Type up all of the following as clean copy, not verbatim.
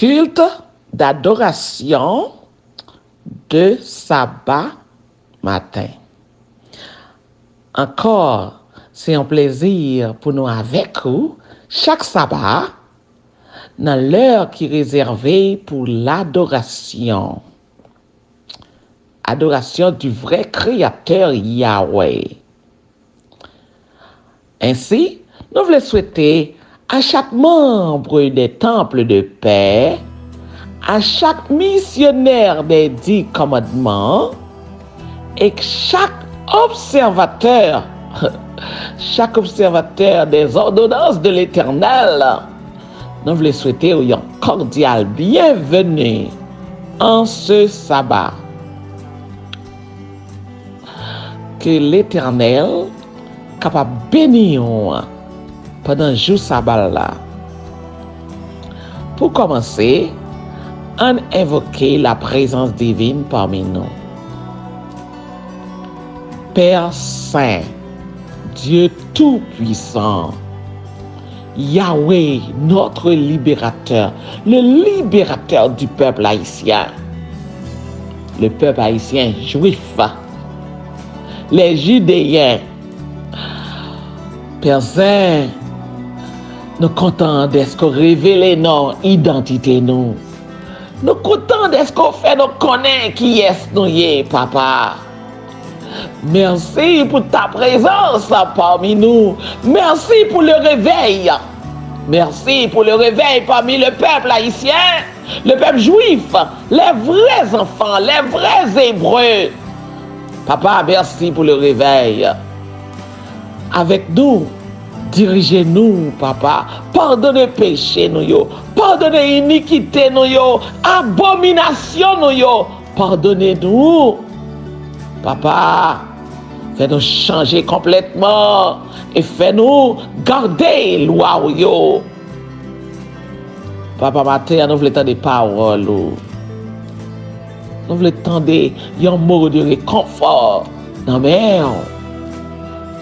culte d'adoration de sabbat matin. Encore, c'est un plaisir pour nous avec vous chaque sabbat dans l'heure qui est réservée pour l'adoration. Adoration du vrai Créateur Yahweh. Ainsi, nous voulons souhaiter à chaque membre des temples de paix, à chaque missionnaire des 10 commandements et chaque observateur des ordonnances de l'Éternel, nous voulons souhaiter une cordiale bienvenue en ce sabbat. Que l'Éternel capable de bénir pendant le jour sabbat là. Pour commencer, on invoque la présence divine parmi nous. Père Saint, Dieu Tout-Puissant, Yahweh, notre libérateur, le libérateur du peuple haïtien, le peuple haïtien juif, les Judéens. Père Saint, nous comptons d'être qu'on révèle notre identité nous. Nous comptons d'être qu'on fait nous connaître qui est nous, papa. Merci pour ta présence parmi nous. Merci pour le réveil. Merci pour le réveil parmi le peuple haïtien, le peuple juif, les vrais enfants, les vrais Hébreux. Papa, merci pour le réveil. Avec nous, dirigez-nous, papa. Pardonnez péché, nous, pardonnez iniquité, nous, abomination, nous, pardonnez-nous. Papa, fais-nous changer complètement et fais-nous garder loi. Papa, matin, nous voulons entendre des paroles. Nous voulons entendre un mot de réconfort. Non, mais,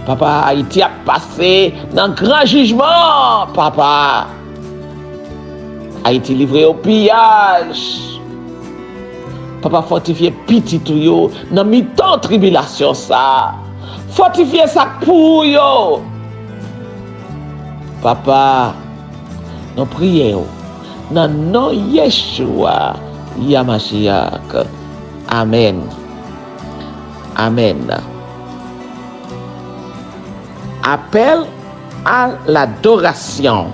papa, Haïti a passé dans le grand jugement, papa. Haïti livré au pillage. Papa, fortifier petit tout yo dans mi-temps tribulation ça. Fortifier ça pour yo. Papa, nous prions dans le nom de Yeshua Yamashiach. Amen. Amen. Appel à l'adoration.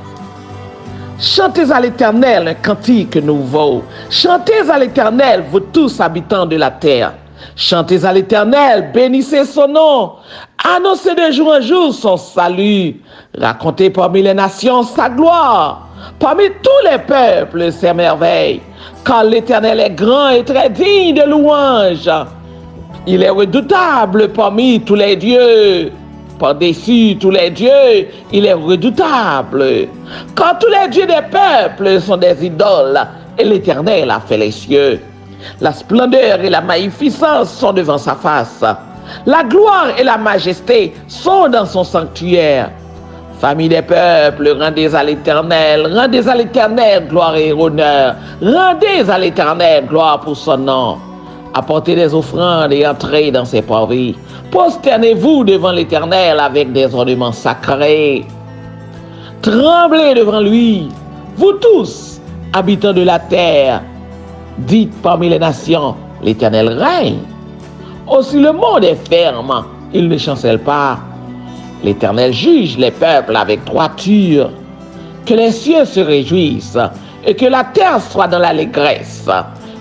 Chantez à l'Éternel un cantique nouveau. Chantez à l'Éternel, vous tous habitants de la terre. Chantez à l'Éternel, bénissez son nom. Annoncez de jour en jour son salut. Racontez parmi les nations sa gloire. Parmi tous les peuples ses merveilles. Car l'Éternel est grand et très digne de louange. Il est redoutable parmi tous les dieux. Par-dessus tous les dieux, il est redoutable. Quand tous les dieux des peuples sont des idoles, et l'Éternel a fait les cieux. La splendeur et la magnificence sont devant sa face. La gloire et la majesté sont dans son sanctuaire. Famille des peuples, rendez à l'Éternel gloire et honneur. Rendez à l'Éternel gloire pour son nom. Apportez des offrandes et entrez dans ses parvis. Prosternez-vous devant l'Éternel avec des ornements sacrés. Tremblez devant lui, vous tous, habitants de la terre. Dites parmi les nations, l'Éternel règne. Aussi le monde est ferme, il ne chancelle pas. L'Éternel juge les peuples avec droiture. Que les cieux se réjouissent et que la terre soit dans l'allégresse.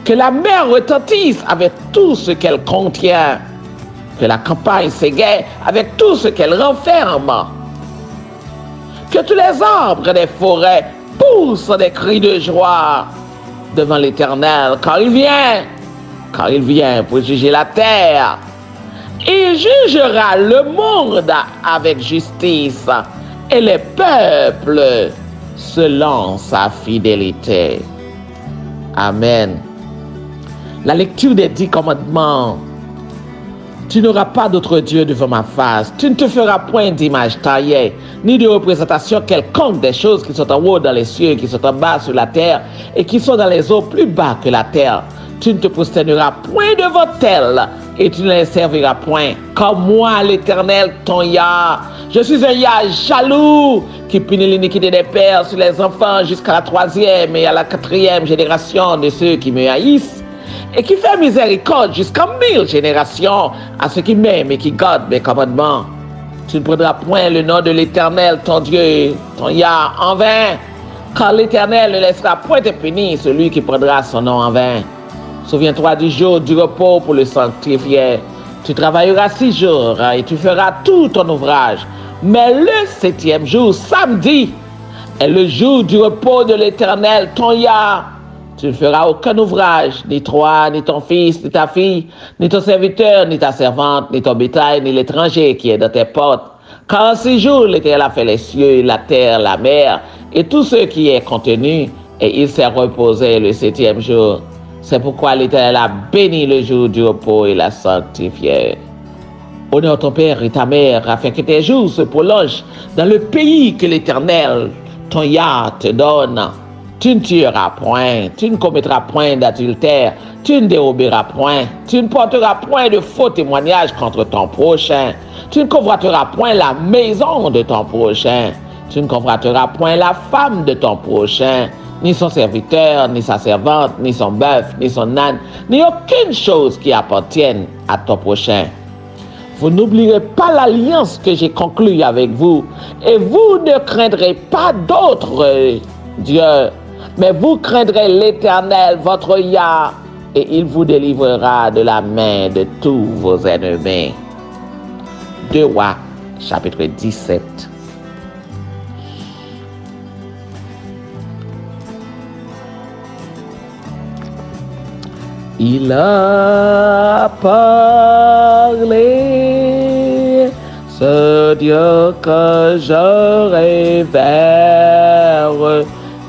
Que la mer retentisse avec tout ce qu'elle contient. Que la campagne s'égaie avec tout ce qu'elle renferme. Que tous les arbres des forêts poussent des cris de joie devant l'Éternel, car il vient pour juger la terre. Il jugera le monde avec justice et les peuples selon sa fidélité. Amen. La lecture des 10 commandements Tu n'auras pas d'autre Dieu devant ma face. Tu ne te feras point d'image taillée, ni de représentation quelconque des choses qui sont en haut dans les cieux, qui sont en bas sur la terre, et qui sont dans les eaux plus bas que la terre. Tu ne te prosterneras point devant elles, et tu ne les serviras point. Comme moi, l'Éternel, ton Yah. Je suis un Yah jaloux, qui punit l'iniquité des pères sur les enfants jusqu'à la 3e et à la 4e génération de ceux qui me haïssent, et qui fait miséricorde jusqu'à 1000 générations à ceux qui m'aiment et qui gardent mes commandements. Tu ne prendras point le nom de l'Éternel, ton Dieu, ton Yah, en vain, car l'Éternel ne laissera point te punir celui qui prendra son nom en vain. Souviens-toi du jour du repos pour le sanctifier. Tu travailleras 6 jours et tu feras tout ton ouvrage. Mais le 7e jour, samedi, est le jour du repos de l'Éternel, ton Yah. Tu ne feras aucun ouvrage, ni toi, ni ton fils, ni ta fille, ni ton serviteur, ni ta servante, ni ton bétail, ni l'étranger qui est dans tes portes. Car en 6 jours, l'Éternel a fait les cieux, la terre, la mer, et tout ce qui est contenu, et il s'est reposé le 7e jour. C'est pourquoi l'Éternel a béni le jour du repos et l'a sanctifié. Honore ton père et ta mère, afin que tes jours se prolongent dans le pays que l'Éternel, ton Yah, te donne. Tu ne tueras point, tu ne commettras point d'adultère, tu ne déroberas point, tu ne porteras point de faux témoignages contre ton prochain, tu ne convoiteras point la maison de ton prochain, tu ne convoiteras point la femme de ton prochain, ni son serviteur, ni sa servante, ni son bœuf, ni son âne, ni aucune chose qui appartienne à ton prochain. Vous n'oublierez pas l'alliance que j'ai conclue avec vous, et vous ne craindrez pas d'autres dieux, mais vous craindrez l'Éternel, votre Yah, et il vous délivrera de la main de tous vos ennemis. 2 Rois, chapitre 17. Il a parlé, ce Dieu que je révère,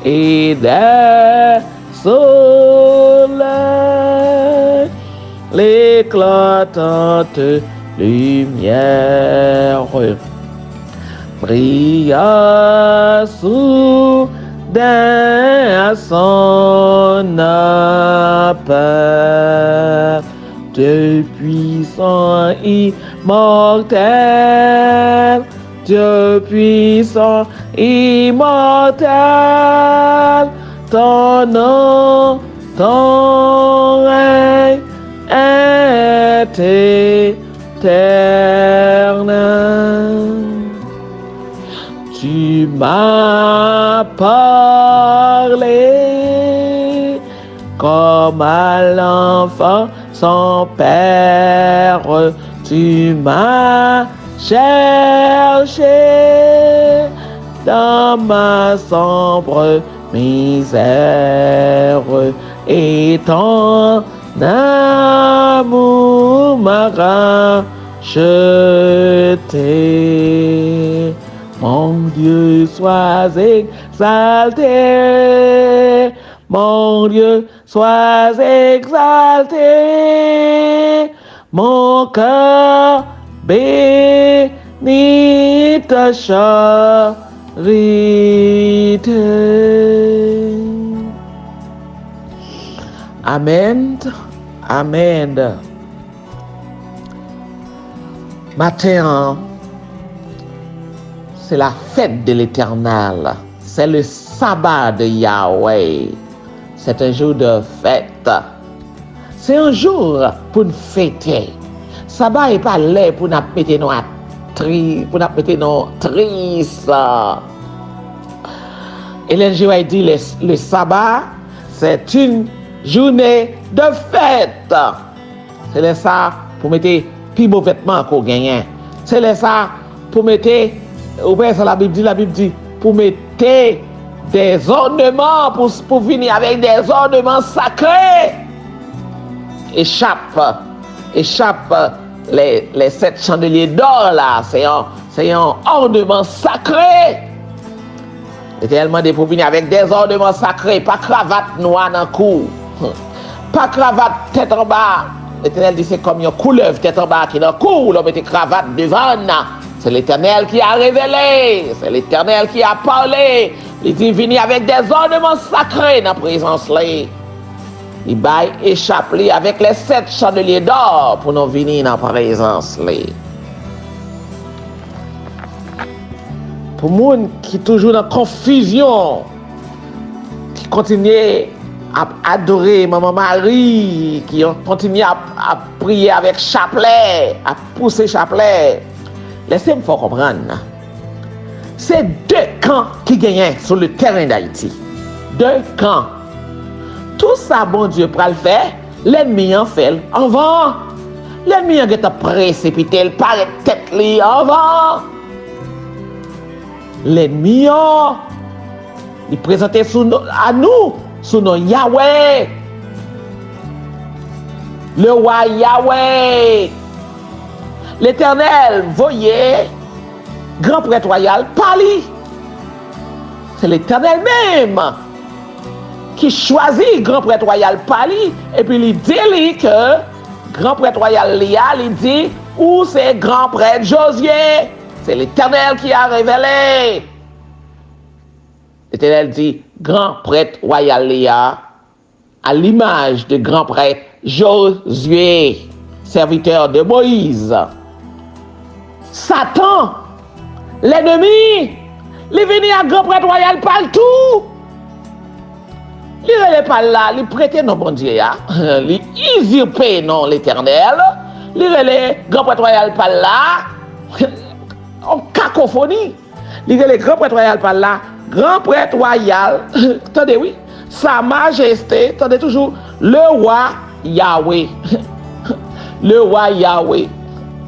et des soleils, l'éclatante lumière brilla soudain à son appel. Dieu puissant, immortel, Dieu puissant, immortel, ton nom, ton règne est éternel. Tu m'as parlé comme à l'enfant son père, tu m'as cherché dans ma sombre misère, et ton amour m'a racheté. Mon Dieu, sois exalté, mon Dieu, sois exalté, mon cœur bénit ta charité. Amen, amen. Matin, c'est la fête de l'Éternel, c'est le sabbat de Yahweh. C'est un jour de fête. C'est un jour pour nous fêter. Sabbat n'est pas là pour nous mettre nos tristes. Et le jour a dit le sabbat, c'est une journée de fête. C'est ça pour mettre plus beaux vêtements qu'on gagne. C'est ça pour mettre, la Bible dit, pour mettre des ornements, pour venir avec des ornements sacrés. Échappe les 7 chandeliers d'or là, c'est un ornement sacré. Tellement de pour venir avec des ornements sacrés, pas cravate noire dans le cou, pas cravate tête en bas, l'Éternel dit c'est comme une couleuvre tête en bas qui dans le cou, l'homme était cravate devant. C'est l'Éternel qui a révélé, c'est l'Éternel qui a parlé. Il dit venir avec des ornements sacrés dans la présence là. Il baille échappé avec les 7 chandeliers d'or pour nous venir dans la présence là. Pour les gens qui sont toujours dans la confusion, qui continuent à adorer Maman Marie, qui continuent à prier avec chapelet, à pousser chapelet, laissez-moi faire comprendre. C'est 2 camps qui gagnent sur le terrain d'Haïti. 2 camps. Tout ça, bon Dieu, pour le faire, l'ennemi en fait avant. L'ennemi a précipité, il paraît tête li avant. L'ennemi, il présentait à nous, sous nos Yahweh. Le roi Yahweh. L'Éternel, voyez, grand prêtre royal, parli. C'est l'Éternel même qui choisit grand prêtre royal parli. Et puis il dit que grand prêtre royal il dit où c'est grand prêtre Josué. C'est l'Éternel qui a révélé. L'Éternel dit, grand prêtre royal Léa, à l'image de grand prêtre Josué, serviteur de Moïse. Satan, l'ennemi, il est venu à grand prêtre royal partout. Il n'est pas là, il prêtait non bon Dieu, il usurpait non l'Éternel. Il est grand prêtre royal par là. En cacophonie. Il est grand prêtre royal par là. Grand prêtre royal, attendez oui, Sa Majesté, attendez toujours, le roi Yahweh. Le roi Yahweh.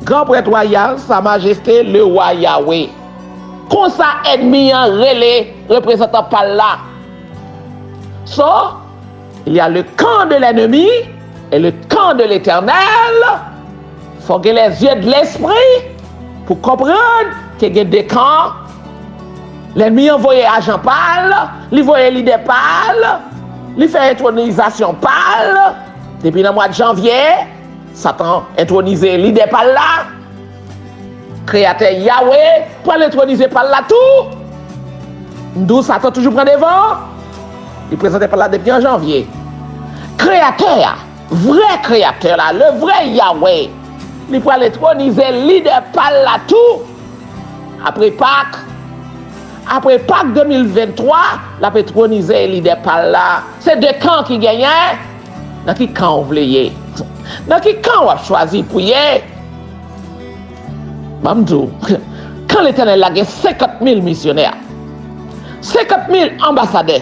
Grand prêtre royal, Sa Majesté, le roi Yahweh. Comme ça, ennemi en relais, représentant par là. Ça, il y a le camp de l'ennemi et le camp de l'Éternel. Il faut que les yeux de l'esprit pour comprendre qu'il y a des camps. L'ennemi envoyé agent pâle, il envoyé l'idée pâle, il fait intronisation pâle. Depuis le mois de janvier, Satan intronisé l'idée pâle là. Créateur Yahweh, pour l'introniser pâle là tout. D'où Satan toujours prend devant. Il présentait par là depuis en janvier. Créateur, vrai créateur là, le vrai Yahweh, il peut l'introniser l'idée pâle là tout. Après Pâques 2023, la pétronisé l'idée par là. C'est 2 camps qui gagnent. Dans qui camp vous voulez? Dans qui camp vous avez choisi pour y aller? Mamdou, quand l'Éternel a 50 000 missionnaires, 50 000 ambassadeurs,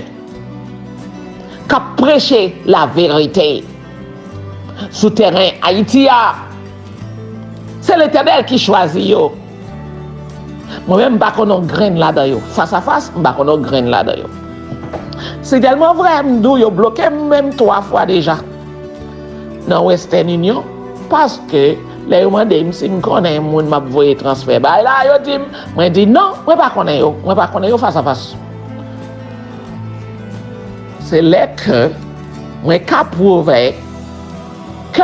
qui ont prêché la vérité sous terrain Haïti, c'est l'Éternel qui choisit yo. Moi-même, je ne sais pas graine là-dedans. Face à face, je ne sais pas graine là-dedans. C'est tellement vrai, je suis bloqué même 3 fois déjà dans Western Union parce que les gens me disent si je connais un monde qui m'a envoyé transfert. Là, je dis non, je ne sais pas connaître face à face. C'est là que je peux prouver que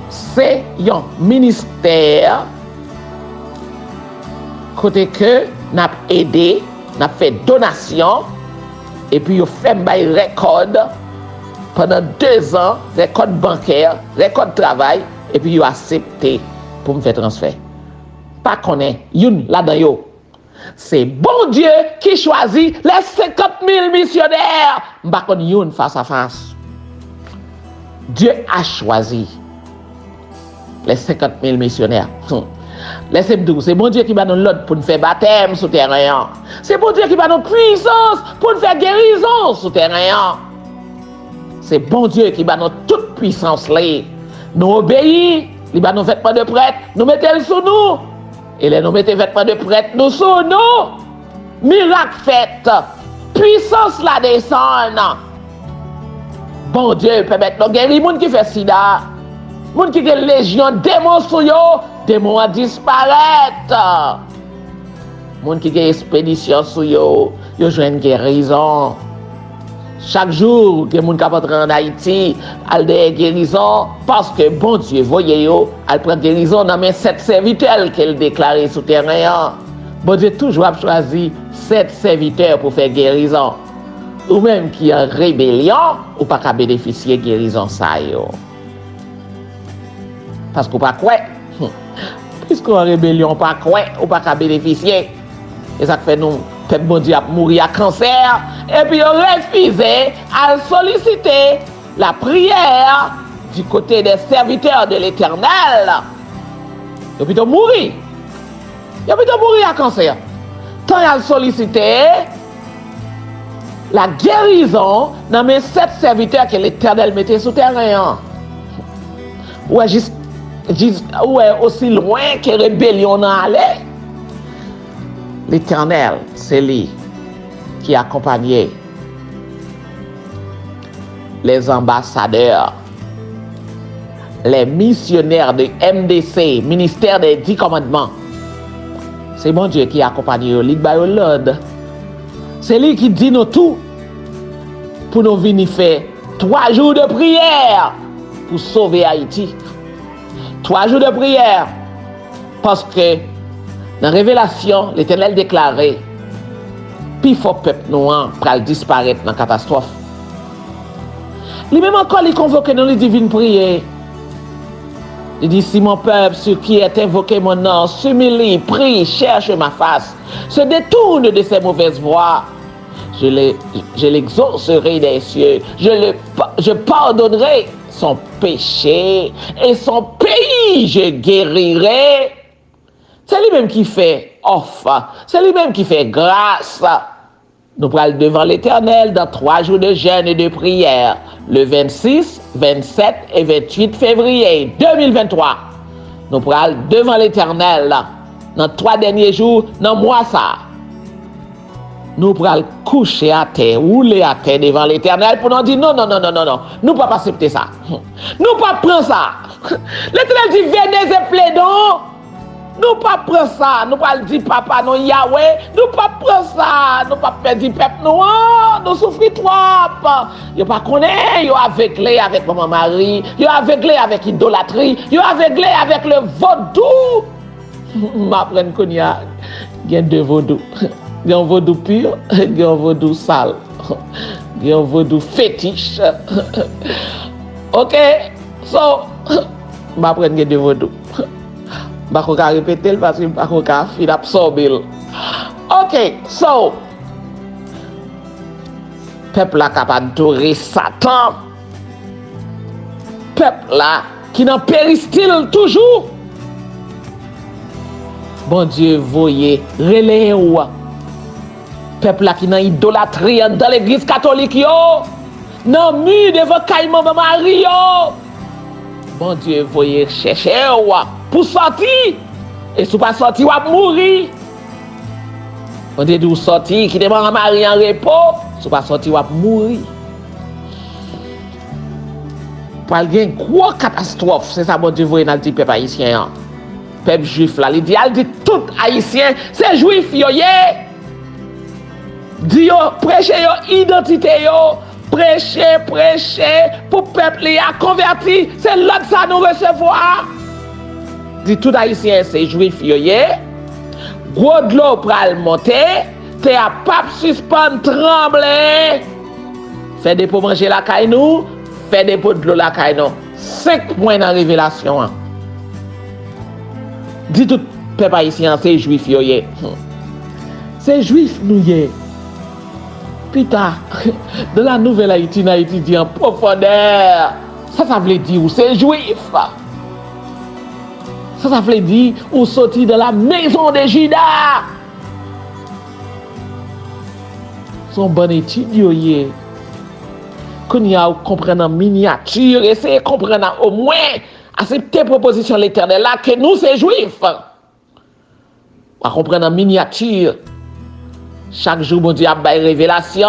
c'est un ministère côté que n'a aidé, n'a fait donation et puis il fait un record pendant 2 ans, record bancaire, record travail et puis il a accepté pour me faire transfert. Pas connaît une là-dedans. C'est bon Dieu qui choisit les 50 000 missionnaires. Pas connaît une face à face. Dieu a choisi les 50 000 missionnaires. Laissez-moi dire, c'est bon Dieu qui va nous l'ordre pour nous faire baptême sous terrain. C'est bon Dieu qui va nous puissance pour nous faire guérison sous terrain. C'est bon Dieu qui va nous toute puissance là. Nous obéissons, il va nous vêtements de prêtre, nous mettons sous nous. Et les nous mettons vêtements de prêtre, nous sous nous. Miracle fait, puissance la descend. Bon Dieu permet de guérir les gens qui font sida. Les gens qui ont légion, démons sous yo. Démons à disparaître. Les gens qui ont expédition sur eux, ils ont une guérison. Chaque jour que moun kap entre en Haïti, al de guérison, parce que bon Dieu, voyez yo, al prend guérison dans mes 7 serviteurs qu'elle déclaré sous terrain. Bon Dieu toujours a choisi 7 serviteurs pour faire guérison. Ou même qui en rébellion, ou pas qu'à bénéficier de guérison ça yo. Parce qu'on pas quoi. Puisqu'on en rébellion pas quoi, ou pas qu'à bénéficier. Et ça fait nous, peut-être bon Dieu a mourir à cancer, et puis on refusé à solliciter la prière du côté des serviteurs de l'Éternel. Et puis on mourir. Et puis on mourir à cancer. Tant il a sollicité la guérison dans mes 7 serviteurs que l'Éternel mettait sous terrain. Ouais, ouais, aussi loin que rébellion n'en allait. L'Éternel, c'est lui qui accompagnait les ambassadeurs, les missionnaires de MDC, ministère des 10 commandements. C'est mon Dieu qui accompagne l'ordre. C'est lui qui dit nous tout pour nous venir faire 3 jours de prière pour sauver Haïti. 3 jours de prière parce que dans la révélation, l'Éternel déclarait puis faut peuple noir pour disparaître dans la catastrophe. Lui-même encore, il convoque dans les divines prières. Il dit, si mon peuple, ce qui est invoqué mon nom, s'humilie, prie, cherche ma face, se détourne de ses mauvaises voies, je l'exaucerai des cieux, je pardonnerai son péché et son pays, je guérirai. C'est lui-même qui fait offre, c'est lui-même qui fait grâce. Nous prenons devant l'Éternel dans 3 jours de jeûne et de prière, le 26, 27 et 28 février 2023. Nous prenons devant l'Éternel dans 3 derniers jours, dans le mois ça. Nous prenons coucher à terre, rouler à terre devant l'Éternel pour nous dire non, non, non, non, non, non, nous ne pouvons pas accepter ça. Nous ne pouvons pas prendre ça. L'Éternel dit venez et plaidons. Nous ne pas prendre ça, nous pas dire papa non Yahweh, nous pas prendre ça, nous pas perdre peuple nous souffrons trop. Yo pas connaît, yo aveuglé avec maman Marie, yo aveuglé avec idolâtrie, yo aveuglé avec le vaudou. M'apprendre qu'on y a deux vaudou. Il y a un vaudou pur, il y a un vaudou sale. Il y a un vaudou fétiche. OK, so m'apprendre qu'il y a deux vaudou. Je ne vais pas répéter parce que je ne vais pas absorber. OK, so, peuple là capable d'adorer Satan. Peuple là qui n'en péristyle toujours. Bon Dieu, voyez, relais ou. Peuple là qui n'en idolâtrie dans l'église catholique yo. Non, mu devant caïman Marie yo. Bon Dieu, voyez, chercher ou. Pour sortir, et si vous pas sortir, vous allez mourir. On dit vous sortir, qui demande à Marie en repos, si vous pas sortir, vous allez mourir. Pour y a une grosse catastrophe, c'est ça, bon Dieu, vous voyez, dit peuple haïtien. Peuple juif, là, il dit tout haïtien, c'est juif, yo, dit yo, prêchez yo, identité yo, prêchez, pour peuple y a converti, c'est l'autre ça nous recevoir. Dit tout haïtien c'est juif yoye, gros de l'eau pral monter, t'es à pape suspendre trembler, fait des pour manger la caille nous, fait des pour de l'eau la caille nous. 5 points dans la révélation. Dit tout peuple haïtien c'est juif yoye. C'est juif nous yé. Putain, de la nouvelle Haïti, Haïti dit en profondeur. Ça veut dire c'est juif. Ça veut dire ou sorti de la maison de Juda. Son bon étude yoye. Qu'on y a comprendre en miniature, essayer de comprendre au moins accepter proposition de l'Éternel là que nous c'est juifs. À comprendre en miniature. Chaque jour bon Dieu a une révélation.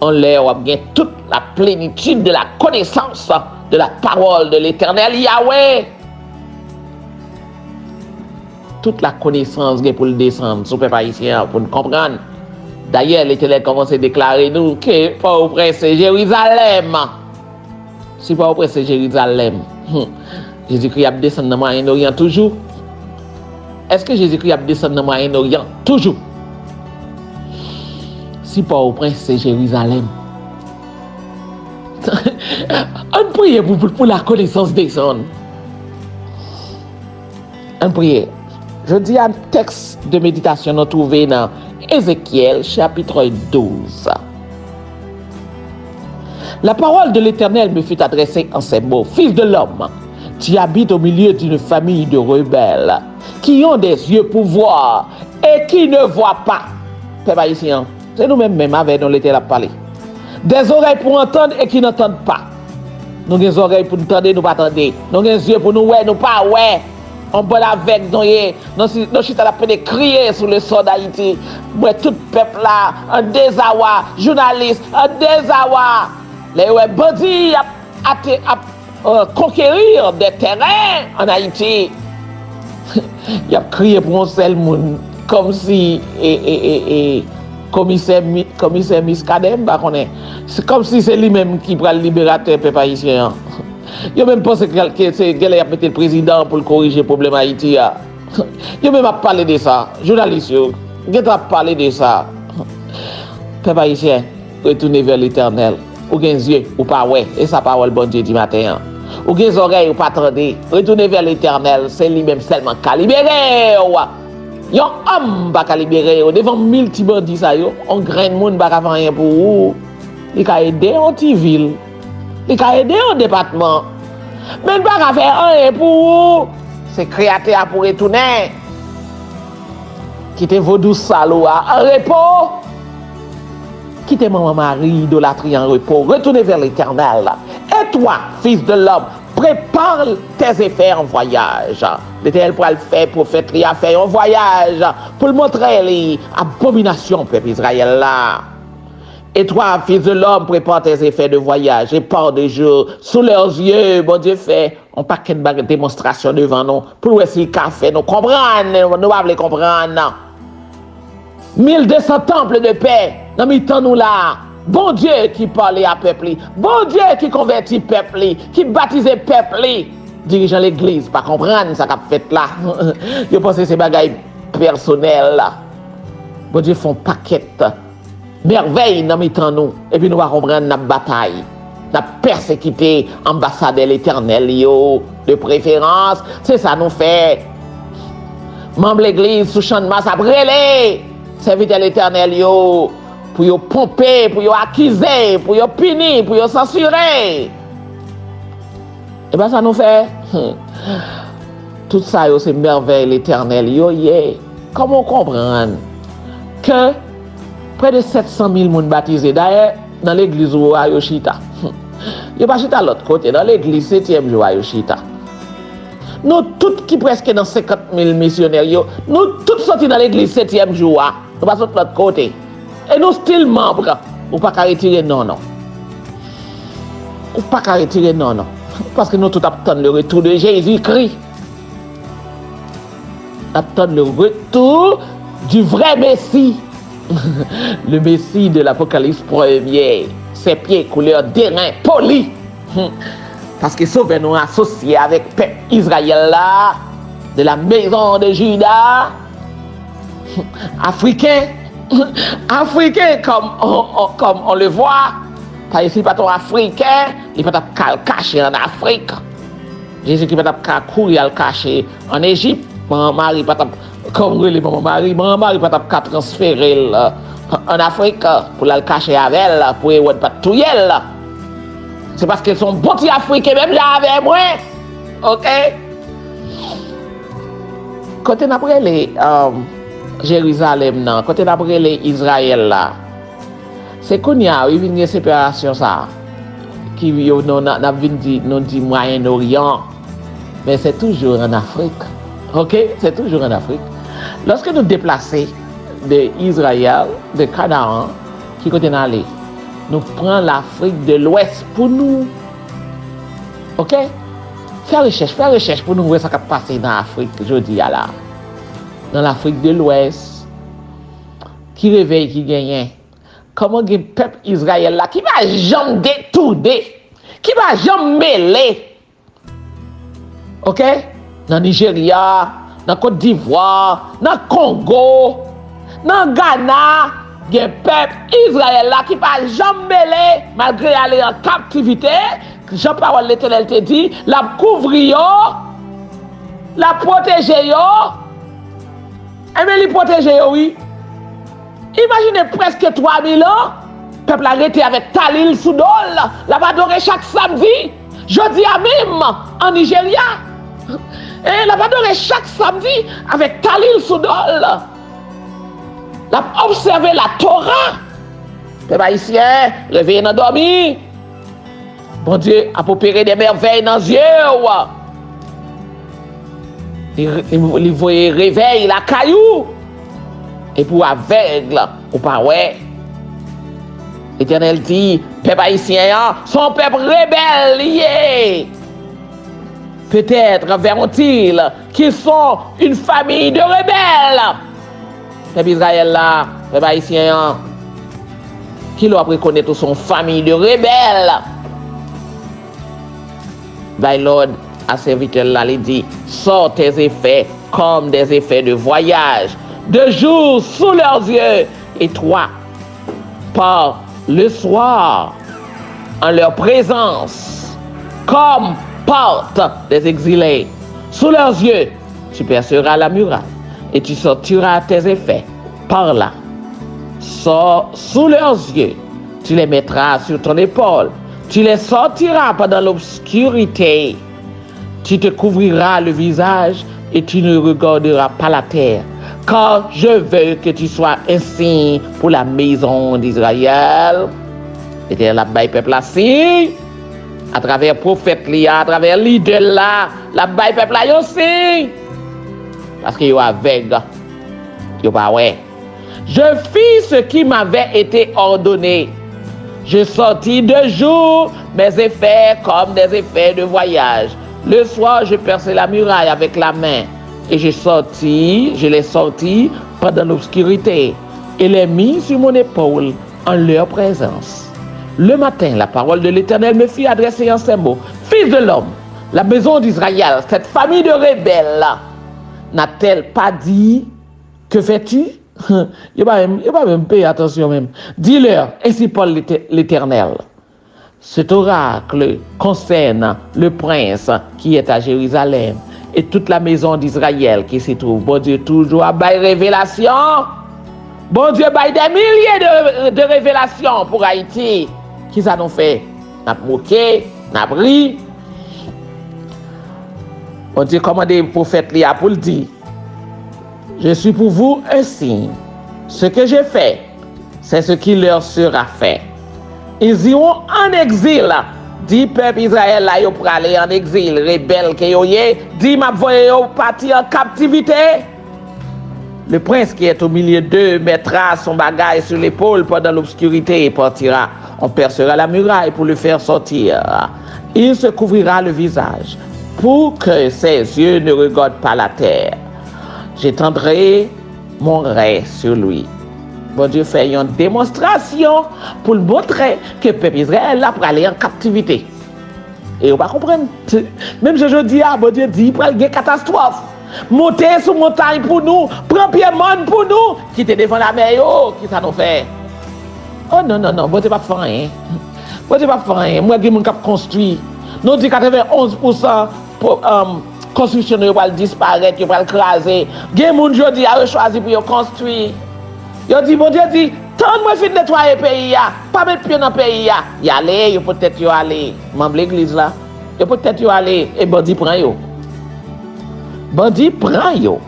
On leur a bien toute la plénitude de la connaissance de la parole de l'Éternel Yahweh. Toute la connaissance pour le descendre sur le peuple haïtien pour nous comprendre. D'ailleurs, l'Éternel commence à déclarer nous que Port-au-Prince c'est Jérusalem. Si Port-au-Prince c'est Jérusalem, Jésus-Christ a descendu dans le Moyen-Orient toujours. Est-ce que Jésus-Christ a descendu dans le Moyen-Orient toujours? Si Port-au-Prince c'est Jérusalem. On prie pour la connaissance des hommes. On prie. Je dis un texte de méditation nous trouvé dans Ézéchiel chapitre 12. La parole de l'Éternel me fut adressée en ces mots. Fils de l'homme, tu habites au milieu d'une famille de rebelles qui ont des yeux pour voir et qui ne voient pas. C'est pas ici, hein? C'est nous-mêmes même avec nous l'Éternel a parlé. Des oreilles pour entendre et qui n'entendent pas. Nous avons des oreilles pour entendre, nous pas entendre. Nous avons des yeux pour nous ouais, nous pas ouais. On peut avec nous, nous sommes à peine crier sur le sol d'Haïti. Ouais, tout peuple là, un désarroi, journaliste, un désarroi. Les bandits à conquérir des terrains en Haïti. Il a crié pour un seul monde, comme si commissaire Miskadem, c'est comme si c'est lui-même qui prend le libérateur peuple haïtien. Il a même pensé que c'est qu'il a mis le président pour corriger le problème Haïti. Il a même parlé de ça. Journaliste, il a parlé de ça. Peuple haïtien, retournez vers l'Éternel. Ou gen yeux, ou pas ouais, et sa parole bon Dieu du matin. Ou gen oreilles, ou pas attendez. Retournez vers l'Éternel, c'est lui-même seulement qu'à libérer. Yon homme va libérer devant 1000 petits bandits ça yo, on grain monde va faire rien pour vous. Il a aidé en petite ville. Il a aidé en département. Mais il va faire rien pour vous. C'est créateur pour retourner. Quittez vos douces salauds en repos. Quittez maman Marie, idolâtrie en repos. Retournez vers l'Éternel. Et toi, fils de l'homme, prépare tes effets en voyage. L'Éternel pourra le faire, prophète, il a fait un voyage pour le montrer l'abomination, peuple Israël là. Et toi, fils de l'homme, prépare tes effets de voyage et pars de jour sous leurs yeux. Bon Dieu fait un paquet de démonstrations devant nous pour essayer de faire nous comprendre, nous pas les comprendre. 1200 temples de paix, dans mi-temps nous là. Bon Dieu qui parlait à peuple, bon Dieu qui convertit peuple, qui baptisait peuple, dirigeant l'église, pas comprendre ça qu'a fait là. Je pense que c'est bagaille personnel là. Bon Dieu font paquet merveille dans mi-temps nous, et puis nous va comprendre notre bataille, notre persécuté ambassadeur l'Éternel de préférence, c'est ça nous fait. Membre l'église sous champ de masse après les serviteur l'Éternel pour yo pomper, pour yo accuser, pour yo punir, pour yo censurer. Et bien ça nous fait tout ça c'est merveille l'Éternel Comment comprendre que près de 700 000 personnes baptisées d'ailleurs dans l'église où Ayoshita. Il pas chita l'autre côté dans l'église 7e jour Ayoshita. Nous tous qui presque dans 50 000 missionnaires, nous tous sortis dans l'église 7e jour, nous passons de l'autre côté. Et nous still membres, ou pas qu'à retirer non. Ou pas qu'à retirer non. Parce que nous tous attendons le retour de Jésus-Christ. Attendons le retour du vrai Messie. Le Messie de l'Apocalypse 1er. Ses pieds couleur d'airain poli. Parce que sauf nous associés avec le peuple Israël là, de la maison de Juda, africain comme on le voit, par ici pas ton africain, il peut pas cacher en Afrique. Jésus qui peut pas courir à cacher en Égypte, maman Marie pas comme les maman Marie pas pas transférer en Afrique pour la cacher avec elle pour ne pas tout elle. C'est parce qu'ils sont bons africains même là avec moi. OK? Quand on a les Jérusalem là, quand on a les Israël là, c'est qu'on y a une séparation ça qui n'a dit Moyen-Orient, mais c'est toujours en Afrique. OK? C'est toujours en Afrique. Lorsque nous déplaçons d'Israël, de Canaan, qui côté aller, nous prenons l'Afrique de l'Ouest pour nous. OK? Faire recherche pour nous voir ce qui passe dans l'Afrique, je dis là. Dans l'Afrique de l'Ouest, qui réveille, qui gagne. Comment le peuple Israël là, qui va jamais détourner, qui va jamais mêler. Ok? Dans Nigeria, dans Côte d'Ivoire, dans Congo, dans Ghana, il y a un peuple Israël là qui va jamais mêler, malgré aller en captivité. Jean-Parole l'Éternel te dit, la couvrir, la protéger, et bien, les protéger, oui. Imaginez presque 3000 ans, le peuple a arrêté avec Talil Soudol, la va adorer chaque samedi, jeudi à même, en Nigeria. Et la va adorer chaque samedi avec Talil Soudol. La observer la Torah. Peuple haïtien, réveillez dans dormir. Bon Dieu a opéré des merveilles dans les yeux. Il voyait réveil la caillou. Et pour aveugle, ou pas ouais. L'Éternel dit, peuple haïtien, son peuple rebelle lié. Peut-être verront-ils qu'ils sont une famille de rebelles. Peuple Israël là, peuple haïtien, qui doit reconnaître son famille de rebelles. By Lord, à serviteur là, il dit, sort tes effets comme des effets de voyage, de jour sous leurs yeux, et toi, par le soir, en leur présence, comme porte des exilés, sous leurs yeux, tu perceras la muraille, et tu sortiras tes effets par là. Sors sous leurs yeux, tu les mettras sur ton épaule, tu les sortiras pendant l'obscurité, tu te couvriras le visage et tu ne regarderas pas la terre, car je veux que tu sois un signe pour la maison d'Israël. Et la baille peuple là, si, à travers prophète là, à travers leader là, la baille peuple là, aussi, parce que yo aveugle, yo pas ouais. Je fis ce qui m'avait été ordonné. Je sortis de jour, mes effets comme des effets de voyage. Le soir, je perçai la muraille avec la main. Et je l'ai sorti pendant l'obscurité. Et les mis sur mon épaule en leur présence. Le matin, la parole de l'Éternel me fit adresser en ces mots. Fils de l'homme, la maison d'Israël, cette famille de rebelles, n'a-t-elle pas dit, que fais-tu? Il va même payer attention même. Dis-leur, ainsi parle l'Éternel. Cet oracle concerne le prince qui est à Jérusalem et toute la maison d'Israël qui s'y trouve. Bon Dieu, toujours à bail révélation. Bon Dieu, bail des milliers de révélations pour Haïti. Qui ça nous fait? N'a moqué, n'a ri. Bon Dieu, commandez le prophète Lia pour le dire. Je suis pour vous un signe. Ce que j'ai fait, c'est ce qui leur sera fait. Ils iront en exil. Dit peuple Israël là, yo pour aller en exil, rebelle que yo yé, dit m'a voyé yo partir en captivité. Le prince qui est au milieu d'eux mettra son bagage sur l'épaule pendant l'obscurité et partira. On percera la muraille pour le faire sortir. Il se couvrira le visage pour que ses yeux ne regardent pas la terre. J'étendrai mon ray sur lui. Bon Dieu fait une démonstration pour le montrer que le peuple Israël là pour aller en captivité. Et on va comprendre. Même je dis, bon Dieu dit, pour aller en catastrophe. Monter sur montagne pour nous, prendre pied monde pour nous, quitter devant la mer, qui ça nous fait? Oh non, non, non, bon Dieu pas faire rien. Bon Dieu pas faire rien. Moi, qui mon cap construit. Nous dit 91% pour construction va disparaître, va craser. Gen moun jodi a choisi pour construire. Yo dit bon Dieu dit, tant moi fin nettoyer pays ya, pas mettre pied dans pays ya. Y aller, yo peut-être yo aller. Membre l'église là. Yo peut-être yo aller et bandi prend yo. Bandi prend yo.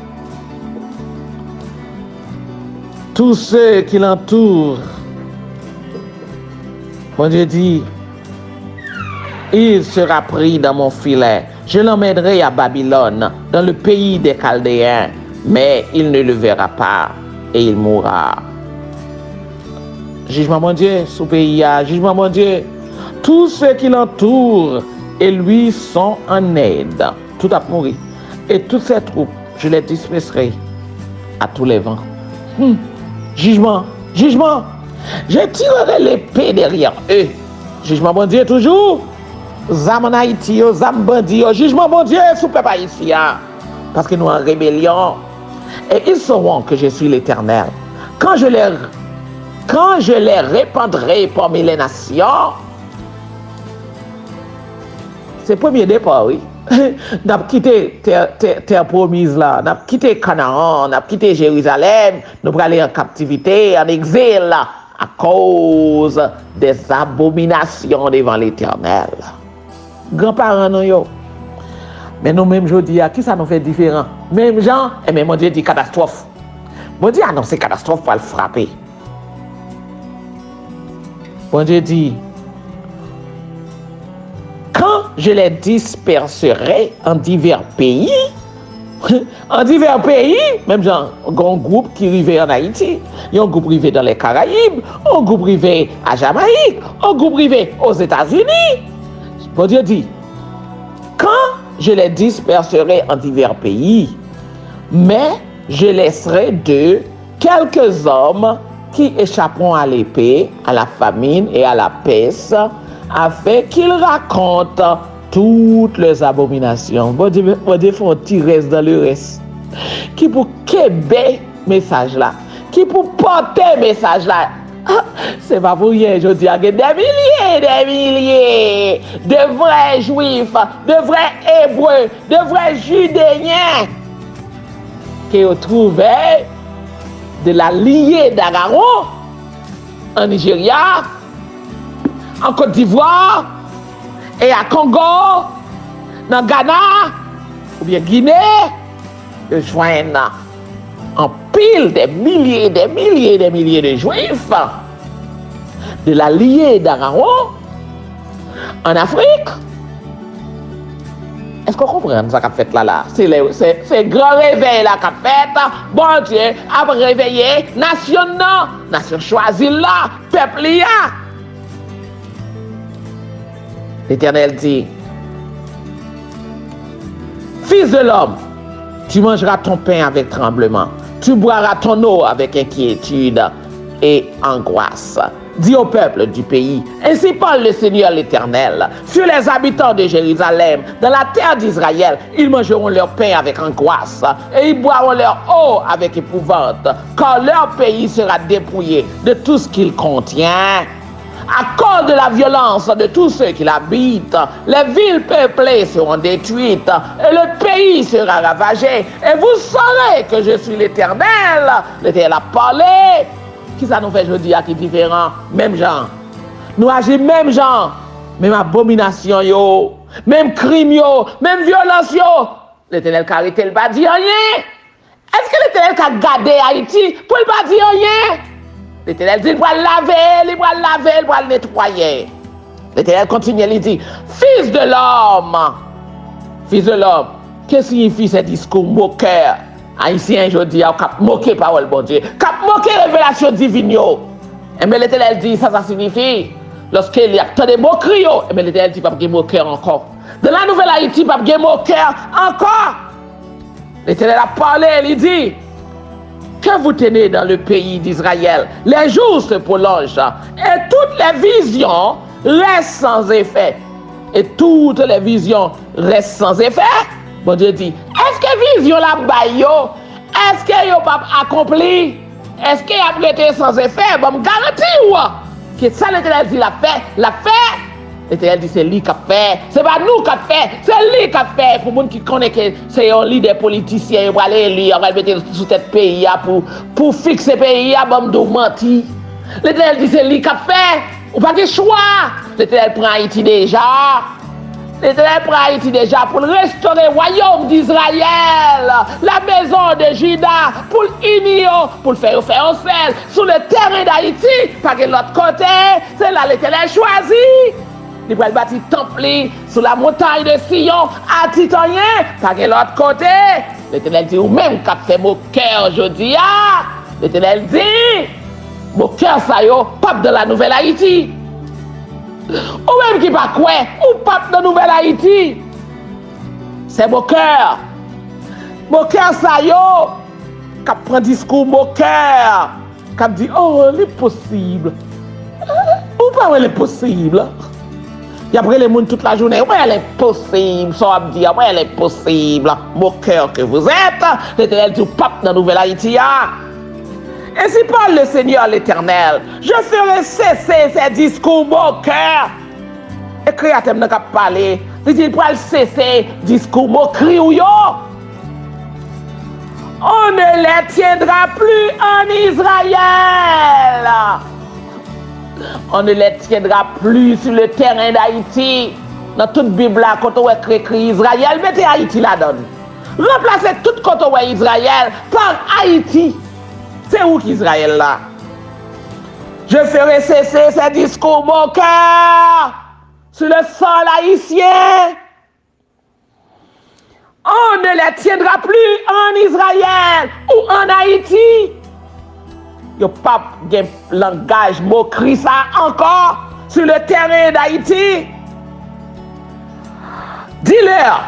Tous ceux qui l'entourent. Bon Dieu dit, il sera pris dans mon filet. Je l'emmènerai à Babylone, dans le pays des Chaldéens, mais il ne le verra pas et il mourra. Jugement mon Dieu, sous pays, jugement mon Dieu. Tous ceux qui l'entourent et lui sont en aide. Tout a mouru. Et toutes ces troupes, je les disperserai à tous les vents. Jugement, jugement. Je tirerai l'épée derrière eux. Jugement, bon Dieu, toujours. Zam en Haïti, zam bandi, jugement, bon Dieu, sous peuple haïtien. Parce que nous en rébellion. Et ils sauront que je suis l'Éternel. Quand je les répandrai parmi les nations, c'est le premier départ, oui. N'a quitté terre promise là, n'a quitté Canaan, n'a quitté Jérusalem, nous allons aller en captivité, en exil là, à cause des abominations devant l'Éternel. Grands-parents nous yo. Mais nous même aujourd'hui, qui ça nous fait différent? Même gens, et même mon Dieu dit catastrophe. Mon Dieu annonce catastrophe pour le frapper. Mon Dieu dit, quand je les disperserai en divers pays, même genre, un groupe qui arrivait en Haïti, il y a un groupe arrivé dans les Caraïbes, un groupe arrivé à Jamaïque, un groupe arrivé aux États-Unis. Bon Dieu dit, quand je les disperserai en divers pays, mais je laisserai d'eux quelques hommes qui échapperont à l'épée, à la famine et à la peste, afin qu'ils racontent toutes leurs abominations. Bon Dieu faut tirer dans le reste. Qui pour québer message là, qui pour porter message là. C'est pas pour rien, je dis, il y a des milliers de vrais juifs, de vrais hébreux, de vrais judéens qui ont trouvé de la liée d'Agaron en Nigeria, en Côte d'Ivoire et à Congo, dans Ghana ou bien Guinée, de joindre en pile des milliers de juifs de la liée d'Agaron en Afrique. Est-ce qu'on comprend ça qu'a fait là? C'est le grand réveil là qu'a fait. Bon Dieu a réveillé nation choisie là, peuple là. L'Éternel dit, fils de l'homme, tu mangeras ton pain avec tremblement, tu boiras ton eau avec inquiétude et angoisse. Dis au peuple du pays, ainsi parle le Seigneur l'Éternel, sur les habitants de Jérusalem, dans la terre d'Israël, ils mangeront leur pain avec angoisse et ils boiront leur eau avec épouvante, car leur pays sera dépouillé de tout ce qu'il contient. À cause de la violence de tous ceux qui l'habitent, les villes peuplées seront détruites et le pays sera ravagé. Et vous saurez que je suis l'Éternel. L'Éternel a parlé. Qui ça nous fait aujourd'hui qui est différent? Même genre. Nous agissons même genre. Même abomination yo. Même crime yo. Même violence yo. L'Éternel qui a arrêté le pas dire rien. Est-ce que l'Éternel qui a gardé Haïti pour le pas dire rien? L'Éternel dit, il va laver, il va nettoyer. L'Éternel continue, il dit, fils de l'homme, qu'est-ce que signifie ce discours moqueur? Haïtien, je dis, cap moquer parole, bon Dieu, cap moquer révélation divine. Et bien l'Éternel dit, ça signifie, lorsqu'il y a tant de moqueries, et bien l'Éternel dit, pas de moqueur encore. Dans la nouvelle Haïti, pas de moqueur encore. L'Éternel a parlé, il dit, que vous tenez dans le pays d'Israël, les jours se prolongent et toutes les visions restent sans effet. Et toutes les visions restent sans effet. Bon Dieu dit, est-ce que vision la bayo, est-ce qu'elle n'a pas accompli? Est-ce qu'elle a été sans effet? Bon, me garantis que ça l'Éternel dit la fait. L'Éternel dit c'est lui qui a fait. C'est pas nous qui a fait. C'est lui qui a fait. Pour les gens qui connaissent que c'est un leader politicien, il va aller lui, on va mettre sous tête pays pour fixer le pays, bon de mentir. L'Éternel dit c'est lui qui a fait. On n'a pas de choix. L'Éternel prend Haïti déjà. L'Éternel prend Haïti déjà pour restaurer le royaume d'Israël, la maison de Juda, pour l'unir, pour le faire un seul sur le terrain d'Haïti. Parce que l'autre côté, c'est là l'Éternel choisi. Il va bâtir temple sur la montagne de Sion à Titanien. Par l'autre côté, l'Éternel dit, ou même qu'a fait mon cœur aujourd'hui. L'Éternel dit, mon cœur ça yo, pape de la nouvelle Haïti. Ou même qui pas quoi, ou pape de la nouvelle Haïti. C'est mon cœur. Mon cœur ça yo, qu'a prend discours mon cœur. qui dit, oh, c'est possible. Ou pas, c'est possible. Et après, les gens toute la journée, ouais, elle est possible. Ça va dire, ouais, elle est possible. Moqueur que vous êtes, l'Éternel du pape dans la Nouvelle-Haïti. Et si parle le Seigneur l'Éternel, je ferai cesser ces discours moqueurs. Et créateur n'a pas parlé. Il dit, il pourra cesser discours moquerie ou yo. On ne les tiendra plus en Israël. On ne les tiendra plus sur le terrain d'Haïti. Dans toute Bible, là, quand on écrit Israël, mettez Haïti là-dedans. Remplacez tout quand on Israël par Haïti. C'est où qu'Israël là? Je ferai cesser ces discours moqueurs sur le sol haïtien. On ne les tiendra plus en Israël ou en Haïti. Il n'y a pas de langage moquerie ça encore sur le terrain d'Haïti. Dis-leur,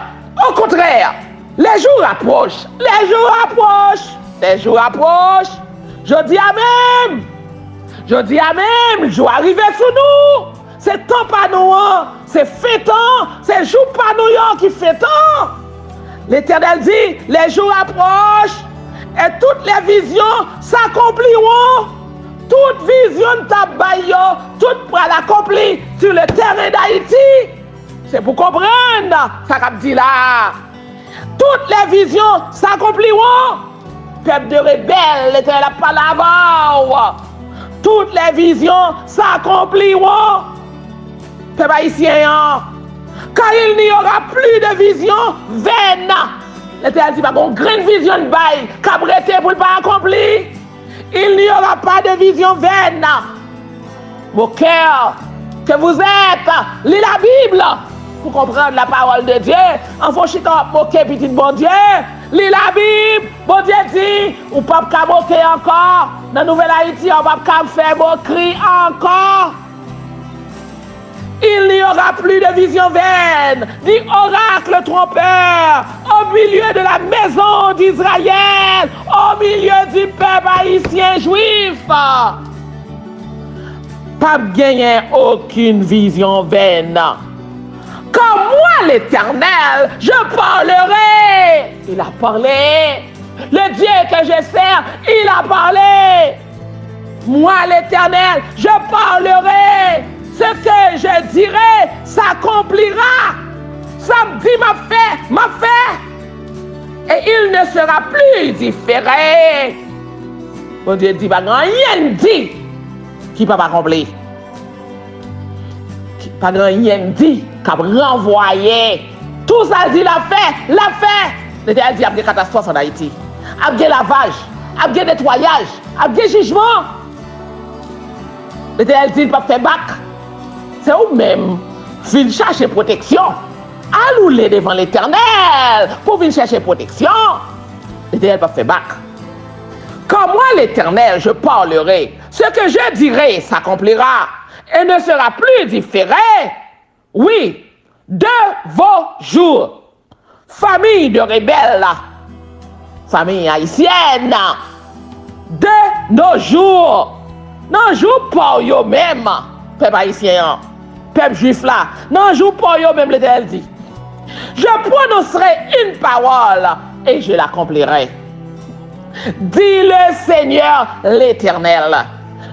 au contraire, les jours approchent, les jours approchent, les jours approchent. Je dis Amen. Je dis Amen, le jour arrivé sur nous. C'est temps pas nous, c'est fêtant, c'est jour pas nous qui fêtant. L'Éternel dit, les jours approchent et toutes les visions s'accompliront. Toute vision de tabayo, toute pour l'accomplir sur le terrain d'Haïti. C'est pour comprendre ça qu'a dit là. Toutes les visions s'accompliront. Peuple de rebelles, l'Éternel a parlé avant. Toutes les visions s'accompliront. Peuple haïtien, car il n'y aura plus de vision vaine. L'Éternel dit, pas une grande vision de bail, cabreté pour ne pas accomplir. Il n'y aura pas de vision vaine. Mon cœur, que vous êtes, lis la Bible pour comprendre la parole de Dieu. En fauchitant moquer petit bon Dieu, lis la Bible. Bon Dieu dit, ou pas moquer encore. Dans la Nouvelle-Haïti, on va pas faire moquerie encore. Il n'y aura plus de vision vaine, ni oracle trompeur, au milieu de la maison d'Israël, au milieu du peuple haïtien juif. Pas gagner aucune vision vaine. Comme moi, l'Éternel, je parlerai. Il a parlé. Le Dieu que je sers, il a parlé. Moi, l'Éternel, je parlerai. Ce que je dirai s'accomplira. Samedi m'a fait. Et il ne sera plus différé. Mon Dieu dit, pas rien dit qui ne peut pas accomplir. Pas rien dit qui a renvoyé. Tout ça dit l'a fait. L'Éternel dit, il y a des catastrophes en Haïti. Il y a des lavages, il y a des nettoyages, il y a des jugements. L'Éternel dit, il ne peut pas faire bac. C'est vous-même, venez chercher protection. Allouez devant l'Éternel pour venir chercher protection. L'Éternel va faire bac. Comme moi, l'Éternel, je parlerai. Ce que je dirai s'accomplira et ne sera plus différé. Oui, de vos jours, famille de rebelles, famille haïtienne, de nos jours pour eux-mêmes, peuple haïtien. Peuple juif là, non, joue pour eux même l'Éternel dit. Je prononcerai une parole et je l'accomplirai. Dit le Seigneur l'Éternel.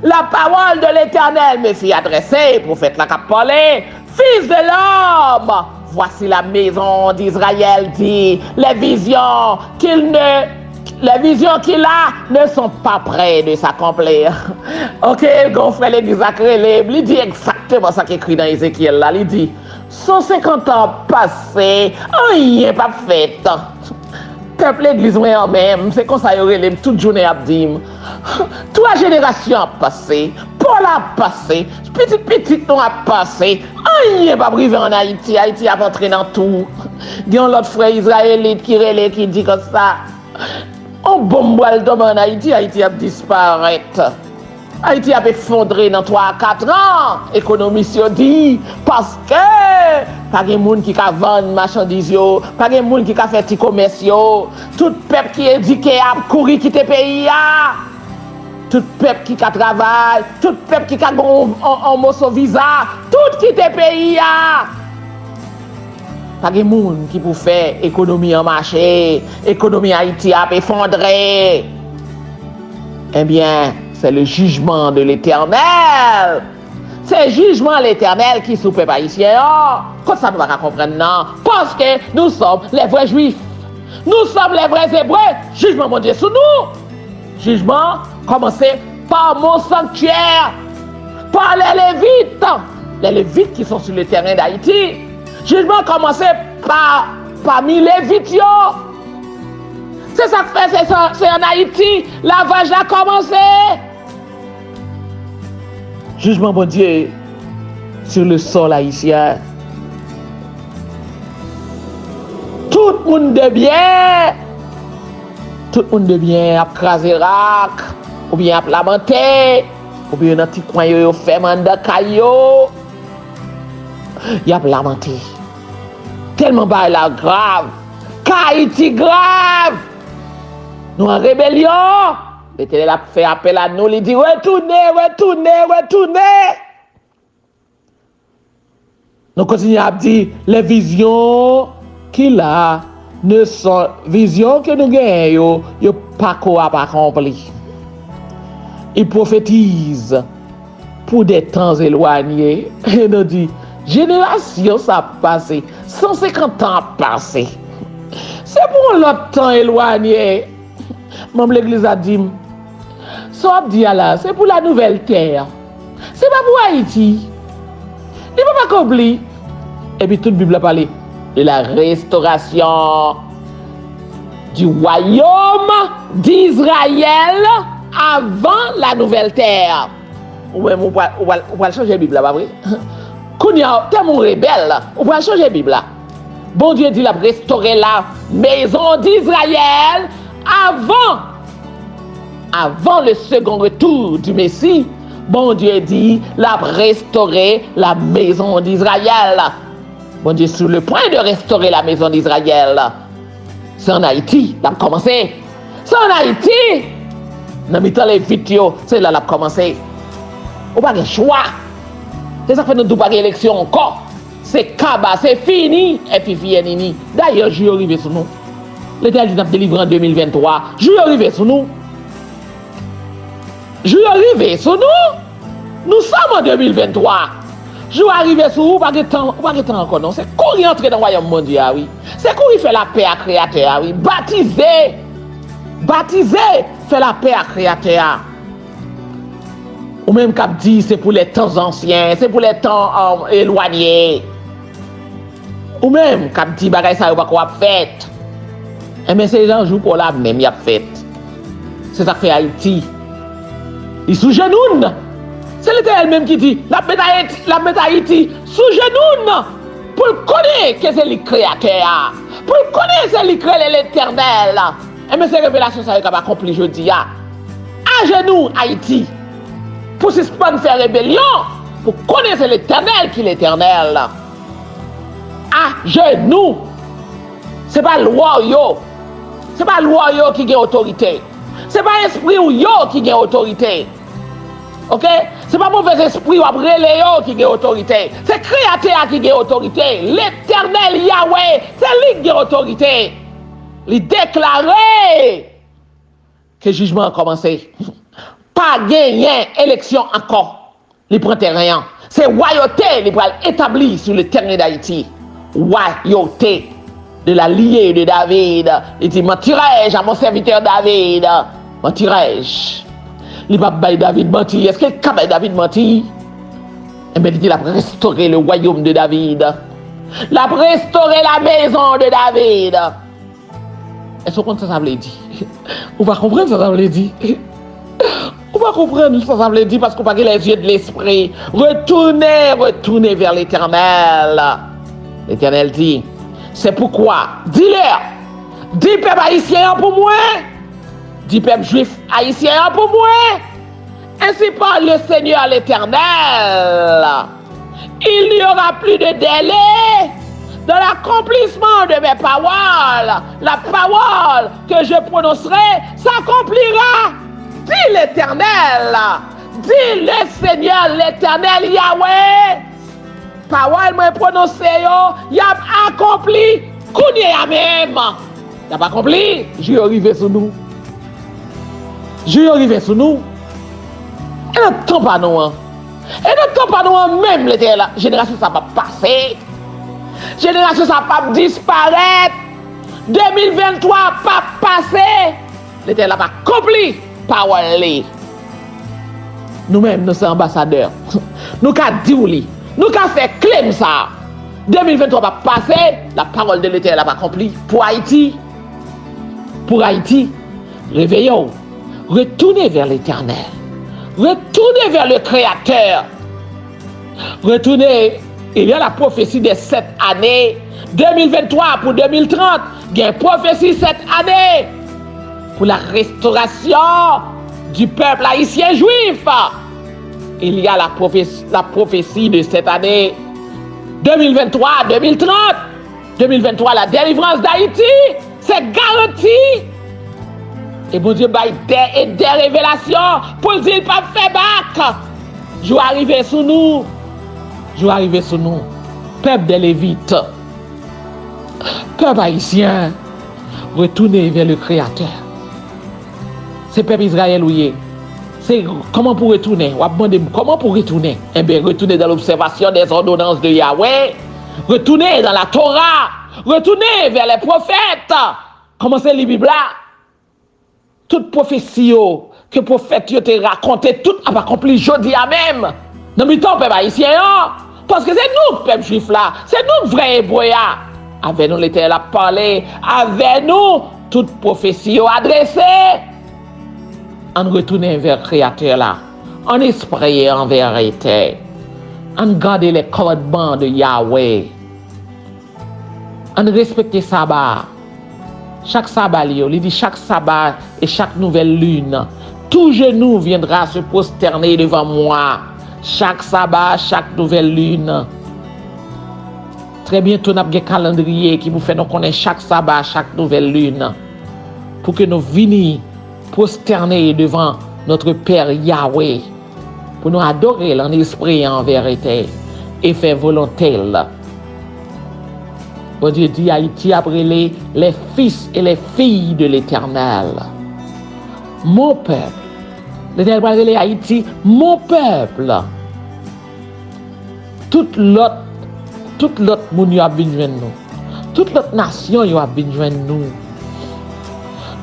La parole de l'Éternel me fit adresser, prophète la cap parlé, fils de l'homme. Voici la maison d'Israël dit, les visions qu'il a ne sont pas prêtes de s'accomplir. Ok, mon frère l'église a créé, il dit exactement ça qui est écrit dans Ézéchiel là. Il dit 150 ans passés, rien pas fait. Peuple l'église moi-même, c'est comme ça il toute journée à dire. 3 générations passées, Paul a passé, petit temps a passé, rien pas privé en Haïti. Haïti a entré dans tout. Il y a un autre frère israélite qui dit comme ça. On bombe tombe en Haïti, Haïti a disparu. Haïti a effondré dans 3 à 4 ans. Économie se dit parce que pas de monde qui a vendre marchandises, pas de monde qui a fait petit commerce. Tout peuple qui est éduqué a courir quitter pays. tout peuple qui a travail, tout peuple qui a un mot sur visa, tout qui te pays. Pas de monde qui peut faire économie en marché, économie Haïti a effondré. Eh bien, c'est le jugement de l'Éternel. C'est le jugement de l'Éternel qui soupe haïtien. Comme ça, nous ne pouvons pas comprendre, non. Parce que nous sommes les vrais juifs. Nous sommes les vrais hébreux. Jugement, mon Dieu, sur nous. Jugement, commencé par mon sanctuaire, par les Lévites qui sont sur le terrain d'Haïti. Jugement commencé parmi les Lévites. C'est ça que fait, c'est en Haïti, lavage a commencé. Jugement, bon Dieu, sur le sol haïtien. Tout le monde de bien, a crasé rac, ou bien a lamenté, ou bien un petit coin yo fait mandat caillou. Il a lamenté. Tellement bas la grave. Haïti grave. Nous en rébellion. L'Éternel a fait appel à nous, il dit retournez. Nous continuons à dire les visions qu'il a ne sont visions que nous gagnons, yo pas accompli. Il prophétise pour des temps éloignés. Et nous dit génération ça passé, 150 ans passé. C'est pour l'autre temps éloigné. Même l'église a dit, ça dit là, c'est pour la nouvelle terre. C'est pas pour Haïti. Il ne faut pas oublier. Et puis toute la Bible a parlé de la restauration du royaume d'Israël avant la nouvelle terre. Ou même on va changer la Bible là, pas vrai? Quand il y a tellement rebelle, on va changer la Bible là. Bon Dieu dit qu'il a restauré la maison d'Israël avant le second retour du Messie. Bon Dieu dit qu'il a restauré la maison d'Israël. Bon Dieu est sur le point de restaurer la maison d'Israël. C'est en Haïti, il a commencé. C'est en Haïti. Dans les vidéos, c'est là qu'il a commencé. On n'a pas de choix. C'est ça que nous n'avons pas d'élection encore. C'est Kaba, c'est fini. Et puis fini. D'ailleurs, je suis arrivé sur nous. L'Éternel nous a délivré en 2023. Je suis arrivé sur nous. Je suis arrivé sur nous. Nous sommes en 2023. Je suis arrivé sur vous, pas de temps encore, non. C'est courir entrer dans le royaume mondial, oui. C'est courir faire la paix à Créateur, oui. Baptiser, faire la paix à Créateur. Ou même cap dit, c'est pour les temps anciens, c'est pour les temps éloignés. Ou même cap dit, bagay ça, pas quoi fait. Mais c'est les jours pour la même, il a fait. C'est ça que fait Haïti. Il sous genoux. C'est l'Éternel même qui dit, la mettre Haïti sous genoux pour connaître que c'est le Créateur, pour connaître que c'est le Créateur l'Éternel. Mais ces révélations, ça va accomplir jeudi. À genoux Haïti, pour suspendre faire rébellion, pour connaître l'Éternel qui est l'Éternel. À genoux, c'est pas loi yo, c'est pas loi yo qui a autorité, c'est pas esprit yo qui a autorité. Ok? C'est pas mauvais esprit ou après Léo qui a autorité. C'est Créateur qui a autorité. L'Éternel Yahweh, c'est lui qui a autorité. Il déclarer que le jugement a commencé. Pas gagner élection encore. Il prend rien. C'est royauté qui va établir sur le terrain d'Haïti. Royauté de la liée de David. Il dit, mentirai-je à mon serviteur David? Mentirai-je? Il va pas David menti. Est-ce qu'il a David menti? Eh bien, il a restauré le royaume de David. Il a restauré la maison de David. Est-ce qu'on ça veut dire? On va comprendre ça veut dire. On va comprendre ça veut dire parce qu'on va les yeux de l'esprit. Retournez vers l'Éternel. L'Éternel dit, c'est pourquoi, dis-leur, dis peuple haïtien pour moi. Dit peuple juif haïtien pour moi. Ainsi parle le Seigneur l'Éternel. Il n'y aura plus de délai dans l'accomplissement de mes paroles. La parole que je prononcerai s'accomplira. Dis l'Éternel. Dis le Seigneur, l'Éternel Yahweh. Parole moi prononcé yo, y a accompli. Kounye ya même. Y a pas accompli. Je arrivé sur nous. Je arrivé sur nous. Et ne temps pas nous. Et ne temps pas nous même l'Éternel. Génération ça va passer. Génération ça va disparaître. 2023 pas passer. L'Éternel va accompli. Parole. Nous-mêmes, nous sommes ambassadeurs. Nous avons dit, nous avons fait claim ça. 2023 va passer, la parole de l'Éternel va accomplir pour Haïti. Pour Haïti, réveillons, retournez vers l'Éternel. Retournez vers le Créateur. Retournez, il y a la prophétie des 7 années. 2023 pour 2030, il y a une prophétie 7 années pour la restauration du peuple haïtien juif. Il y a la prophétie de cette année 2023, 2030. 2023, la délivrance d'Haïti, c'est garanti. Et bon Dieu, des révélations pour dire qu'il pas faire bac. Je vais arriver sur nous. Je vais arriver sur nous. Peuple des Lévites. Peuple haïtien. Retournez vers le Créateur. C'est peuple Israël où il est. C'est comment pour retourner? On va demander comment pour retourner? Eh bien, retourner dans l'observation des ordonnances de Yahweh. Retourner dans la Torah. Retourner vers les prophètes. Comment c'est la Bible là? Toute prophétie que les prophètes te raconté, tout a accompli jeudi à même. Dans le temps, peuple haïtien, parce que c'est nous, peuple juif là. C'est nous, vrais hébreux. Avec nous, l'Éternel a parlé. Avec nous, toute prophétie adressée. On retourne vers le Créateur là, on esprit en vérité, on garde les commandements de Yahweh, on respecte le sabbat. Chaque sabbat, il dit chaque sabbat et chaque nouvelle lune, tout genou viendra se prosterner devant moi. Chaque sabbat, chaque nouvelle lune. Très bientôt, nous avons un calendrier qui vous fait nous connaître chaque sabbat, chaque nouvelle lune, pour que nous venions prosterner devant notre Père Yahweh pour nous adorer en esprit et en vérité et faire volonté. Bon Dieu dit Haïti après les fils et les filles de l'Éternel. Mon peuple. L'Éternel va appeler Haïti mon peuple. Toute l'autre monde a besoin de nous. Toute l'autre nation a besoin de nous.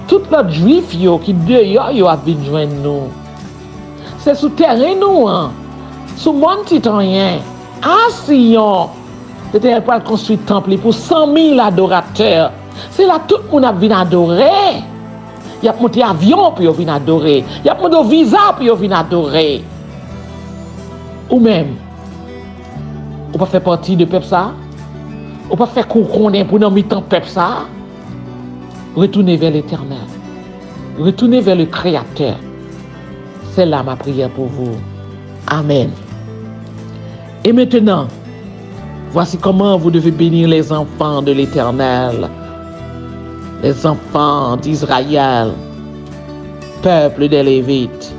Tout l'autre juif qui dehors a besoin de nous. C'est sous terrain nous, sous mon citoyen, à Sion. L'Éternel va construire un temple pour 100 000 adorateurs. C'est là tout le monde a venu adorer. Il a monté avion pour venir adorer. Il a monté visa pour venir adorer. Ou même, on peut faire partie de peuple ça. On peut faire couronner pour nous mettre en peuple ça. Retournez vers l'Éternel. Retournez vers le Créateur. C'est là ma prière pour vous. Amen. Et maintenant, voici comment vous devez bénir les enfants de l'Éternel. Les enfants d'Israël, peuple des Lévites.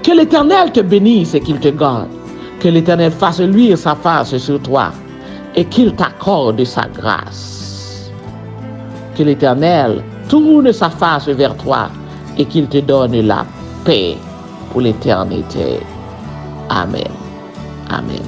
Que l'Éternel te bénisse et qu'il te garde. Que l'Éternel fasse luire sa face sur toi et qu'il t'accorde sa grâce. Que l'Éternel tourne sa face vers toi et qu'il te donne la paix pour l'éternité. Amen. Amen.